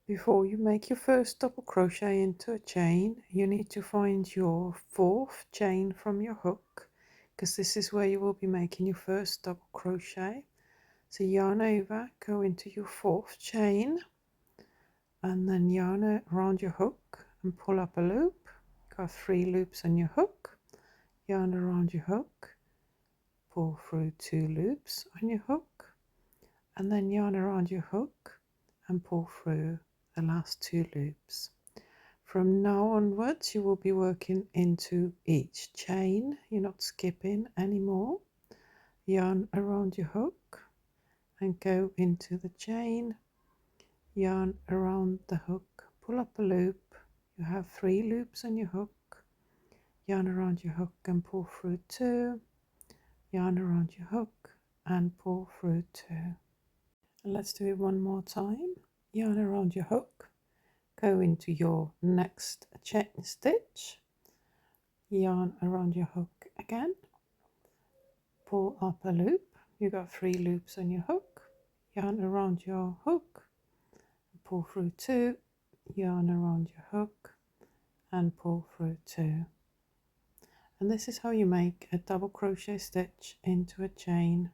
Before you make your first double crochet into a chain, you need to find your fourth chain from your hook, because this is where you will be making your first double crochet. So yarn over, go into your fourth chain, and then yarn around your hook and pull up a loop. Got 3 loops on your hook, yarn around your hook, pull through 2 loops on your hook, and then yarn around your hook and pull through the last 2 loops. From now onwards you will be working into each chain, you're not skipping anymore. Yarn around your hook and go into the chain, yarn around the hook, pull up a loop, you have 3 loops on your hook, yarn around your hook and pull through 2, yarn around your hook and pull through 2. And let's do it one more time. Yarn around your hook, go into your next chain stitch, yarn around your hook again, pull up a loop, you got 3 loops on your hook, yarn around your hook, pull through 2, yarn around your hook and pull through 2. And this is how you make a double crochet stitch into a chain.